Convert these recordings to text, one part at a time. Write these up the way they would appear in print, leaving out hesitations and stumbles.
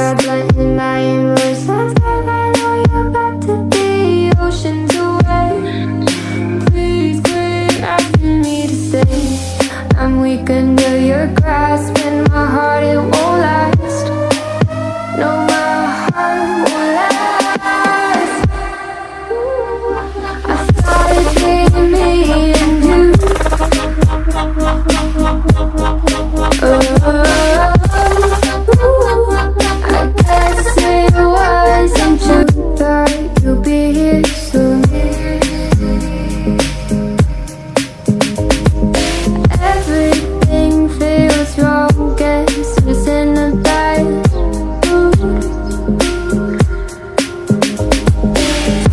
a blessing, I embrace that time. I know you're about to be oceans away. Please quit asking me to stay. I'm weak under your grasp, and my heart, it won't last. No, my heart won't last. I thought it'd be me and you. I guess it wasn't true. Thought you'd be here soon. Everything feels wrong, guess it's in a bad mood.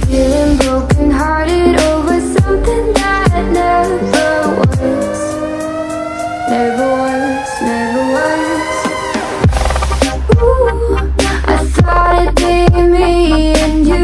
Feeling broken hearted over something that never was. Never was, never was. Ooh, I thought it'd be me and you.